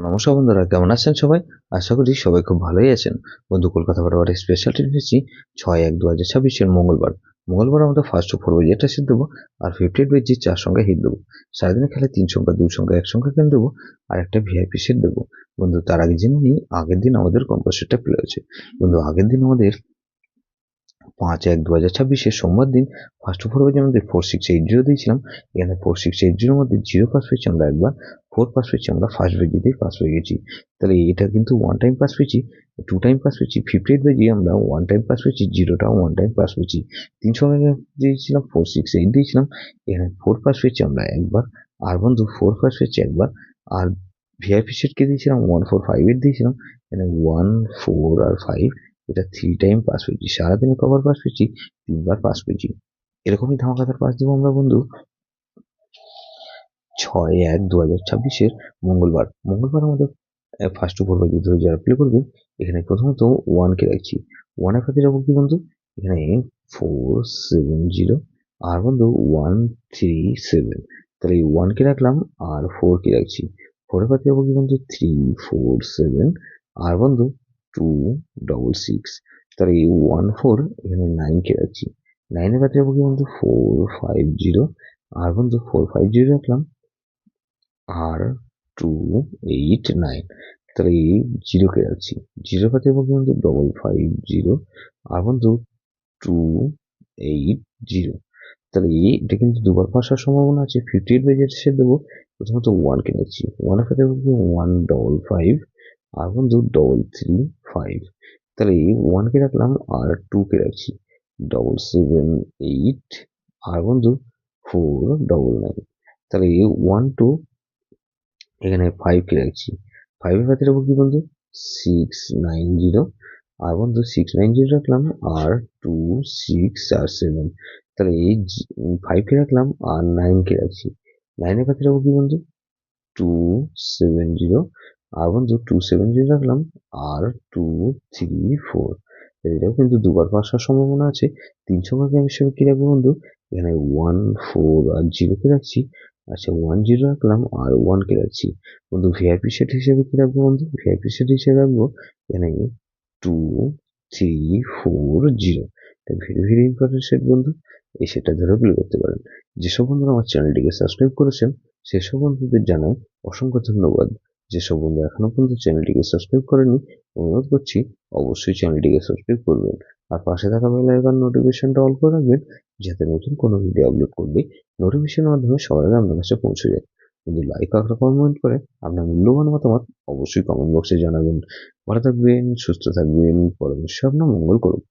নমস্কার বন্ধুরা, কেমন আছেন সবাই? আশা করি সবাই খুব ভালোই আছেন। বন্ধু, কলকাতা বরাবর স্পেশাল ট্রেন এসেছি 6/1/2026 মঙ্গলবার আমাদের ফার্স্ট 4 বাই এটা সিট দেবো আর 58 বাই 4 সংখ্যা হিট দেবো। সারাদিনে খেলে 3 সংখ্যা 2 সংখ্যা 1 সংখ্যা কেন দেবো আর একটা ভিআইপি সিট দেবো। বন্ধু, তার আগে জেনে নিই আগের দিন আমাদের কোন সিটটা প্লে হয়েছে। বন্ধু, আগের দিন আমাদের 5/1/2026 সোমবার দিন ফার্স্ট 4 বাজে আমাদের 4680 দিয়েছিলাম। এখানে 4680 মধ্যে 0 পাস পেয়েছি আমরা একবার, 4 পাস পেয়েছি আমরা ফার্স্ট বেজিতেই পাস পেয়ে গেছি। তাহলে এটা কিন্তু 1 টাইম পাস পেয়েছি, 2 টাইম পাস পেয়েছি। 58 বেজি আমরা 1 টাইম পাস পেয়েছি, 0টাও 1 টাইম পাস পেয়েছি। 300 দিয়েছিলাম 468 দিয়েছিলাম, এখানে 4 পাস পেয়েছি আমরা একবার। আর বন্ধু 4 পাস পেয়েছি একবার। আর ভিআইপি সেটকে দিয়েছিলাম 1458 দিয়েছিলাম, এখানে 1 4 আর 5 এটা 3 টাইম পাস পেয়েছি। সারাদিনে কবার পাস পেয়েছি? 3 বার পাস পেয়েছি। এরকমই ধামাকাদার পাস দেবো আমরা বন্ধু 6/1/2026 মঙ্গলবার আমাদের ফার্স্ট টু 4 বাই ধরে যারা প্লে করবে, এখানে প্রথমত 1 কে রাখছি। 1 এর পাতে যাবো কি বন্ধু? এখানে 470 আর বন্ধু 137। তাহলে এই 1 কে রাখলাম আর 4 কে রাখছি। 4 এর পাতে যাবো কি বন্ধু? 347 আর বন্ধু 266। তাহলে এই 14 এখানে 9 কে রাখছি। 9 এর পাতে যাবো কি বন্ধু? 450 আর বন্ধু 450 রাখলাম আর 289। তাহলে এই 0 কে রাখছি। 0 পাতে যাবো কি বন্ধু? 550 আর বন্ধু 280। তাহলে এটা কিন্তু দুবার পাসার সম্ভাবনা আছে। 58 বাই যেটা সে দেবো, প্রথমত 1 কে রাখছি। 1 এর পাতে যাবো কি? 155 আর বন্ধু 335। তাহলে এই 1 কে রাখলাম আর 2 কে রাখছি। 778 আর বন্ধু 499। তাহলে এই 1 2 এখানে 5 কে রাখছি। 5 এর পাতে রাখবো কি বন্ধু? 690 আর বন্ধু 690 রাখলাম আর 2 6 আর 7। তাহলে এই 5 কে রাখলাম আর 9 কে রাখছি। 9 এর পাতে রাখবো কি বন্ধু? 270 আর বন্ধু 270 রাখলাম আর 234। এটাও কিন্তু দুবার পাসার সম্ভাবনা আছে। 3 সংখ্যাকে আমি হিসেবে কি রাখবো বন্ধু? এখানে 1 4 আর 0 কে রাখছি। আচ্ছা 1 0 রাখলাম আর 1 কে রাখছি। বন্ধু ভিআইপি সেট হিসেবে কি রাখবো বন্ধু? ভিআইপি সেট হিসেবে রাখবো এখানে 2 3 4 0। এটা ভেরি ভেরি ইম্পর্টেন্ট সেট বন্ধু। এই সেটটা ধরে প্লে করতে পারেন। যেসব বন্ধুরা আমার চ্যানেলটিকে সাবস্ক্রাইব করেছেন সেসব বন্ধুদের জানাই অসংখ্য ধন্যবাদ। যেসব বন্ধু এখনো পর্যন্ত চ্যানেলটিকে সাবস্ক্রাইব করেনি, অনুরোধ করছি অবশ্যই চ্যানেলটিকে সাবস্ক্রাইব করবেন আর পাশে থাকা বেল আইকন নোটিফিকেশনটা অল করে রাখবেন, যাতে নতুন কোনো ভিডিও আপলোড করলে নোটিফিকেশনের মাধ্যমে সবার আগে আপনার কাছে পৌঁছে যায়। কিন্তু লাইক আর কমেন্ট করে আপনার মূল্যবান মতামত অবশ্যই কমেন্ট বক্সে জানাবেন। ভালো থাকবেন, সুস্থ থাকবেন, পরমেশ্বর আপনার মঙ্গল করুন।